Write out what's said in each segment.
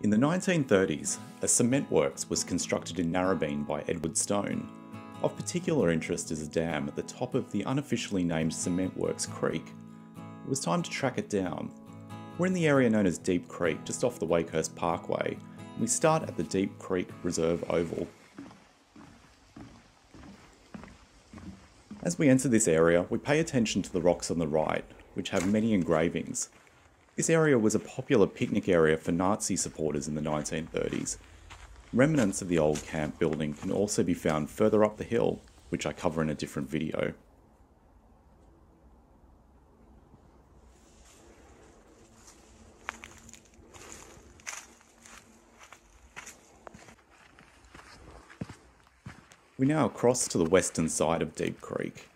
In the 1930s, a cement works was constructed in Narrabeen by Edward Stone. Of particular interest is a dam at the top of the unofficially named Cement Works Creek. It was time to track it down. We're in the area known as Deep Creek, just off the Wakehurst Parkway, and we start at the Deep Creek Reserve Oval. As we enter this area, we pay attention to the rocks on the right, which have many engravings. This area was a popular picnic area for Nazi supporters in the 1930s. Remnants of the old camp building can also be found further up the hill, which I cover in a different video. We now cross to the western side of Deep Creek.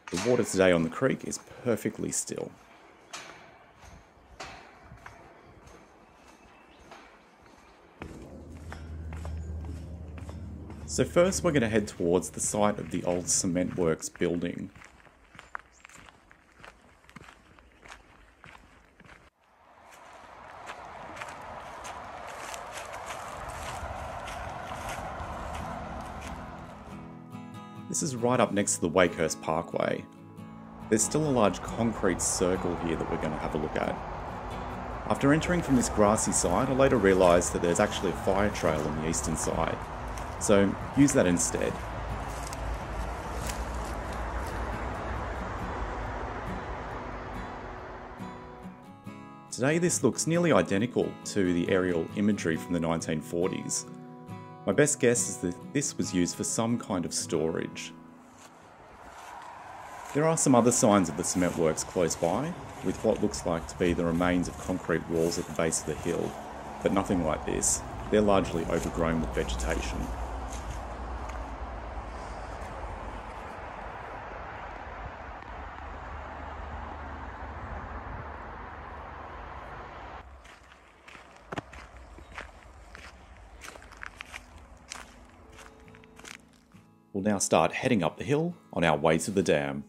The water today on the creek is perfectly still. So first we're going to head towards the site of the old Cement Works building. This is right up next to the Wakehurst Parkway. There's still a large concrete circle here that we're going to have a look at. After entering from this grassy side, I later realised that there's actually a fire trail on the eastern side, so use that instead. Today this looks nearly identical to the aerial imagery from the 1940s. My best guess is that this was used for some kind of storage. There are some other signs of the cement works close by, with what looks like to be the remains of concrete walls at the base of the hill, but nothing like this. They're largely overgrown with vegetation. We'll now start heading up the hill on our way to the dam.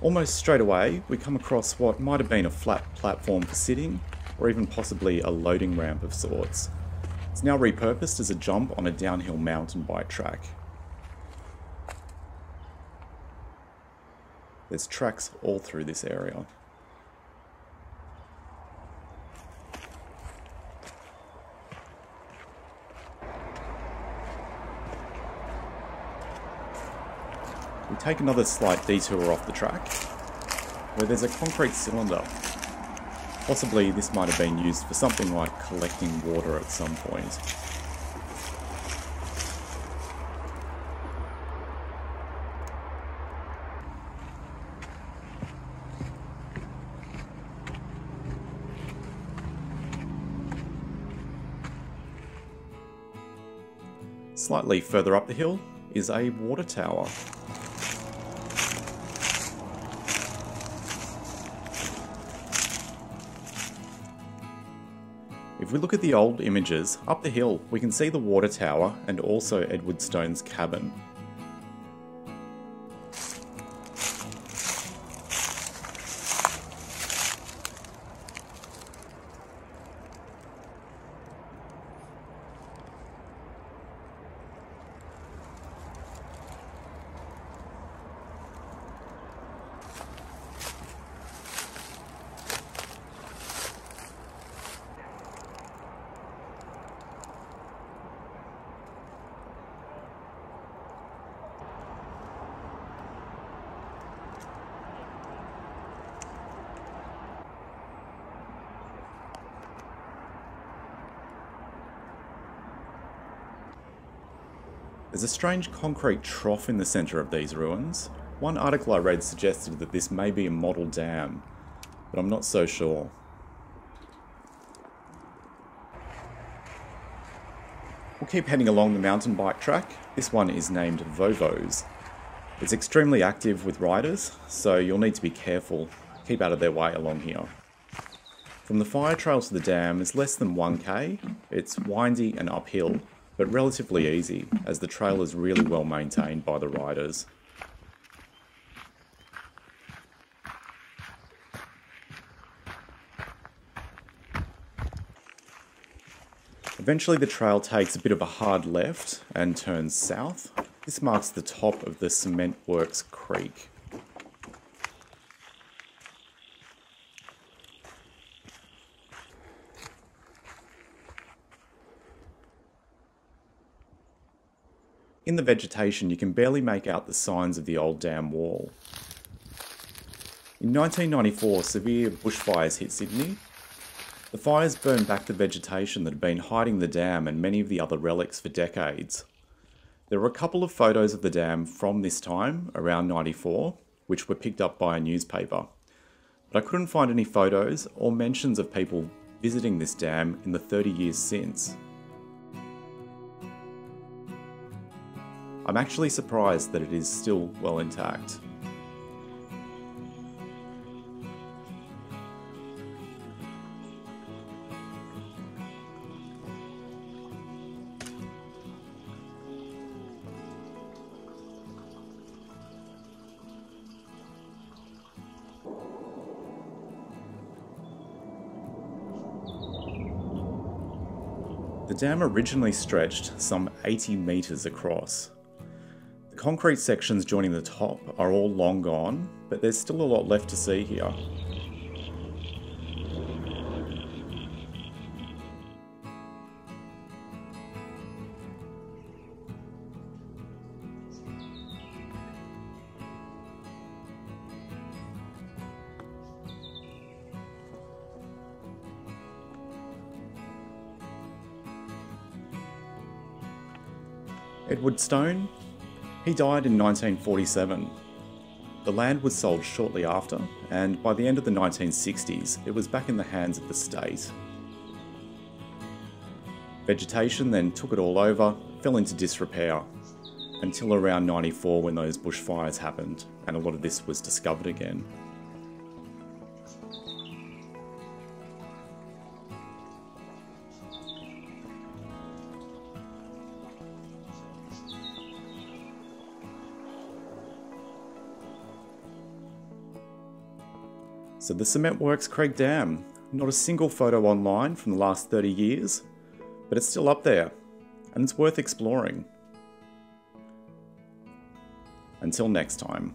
Almost straight away, we come across what might have been a flat platform for sitting, or even possibly a loading ramp of sorts. It's now repurposed as a jump on a downhill mountain bike track. There's tracks all through this area. We take another slight detour off the track, where there's a concrete cylinder. Possibly this might have been used for something like collecting water at some point. Slightly further up the hill is a water tower. If we look at the old images, up the hill we can see the water tower and also Edward Stone's cabin. There's a strange concrete trough in the centre of these ruins. One article I read suggested that this may be a model dam, but I'm not so sure. We'll keep heading along the mountain bike track. This one is named Vovo's. It's extremely active with riders, so you'll need to be careful. Keep out of their way along here. From the fire trail to the dam is less than 1k. It's windy and uphill, but relatively easy, as the trail is really well maintained by the riders. Eventually the trail takes a bit of a hard left and turns south. This marks the top of the Cement Works Creek. In the vegetation, you can barely make out the signs of the old dam wall. In 1994, severe bushfires hit Sydney. The fires burned back the vegetation that had been hiding the dam and many of the other relics for decades. There were a couple of photos of the dam from this time, around 94, which were picked up by a newspaper. But I couldn't find any photos or mentions of people visiting this dam in the 30 years since. I'm actually surprised that it is still well intact. The dam originally stretched some 80 metres across. The concrete sections joining the top are all long gone, but there's still a lot left to see here. Edward Stone, he died in 1947. The land was sold shortly after, and by the end of the 1960s, it was back in the hands of the state. Vegetation then took it all over, fell into disrepair, until around 94 when those bushfires happened, and a lot of this was discovered again. So the Cement Works Creek Dam, not a single photo online from the last 30 years, but it's still up there, and it's worth exploring. Until next time.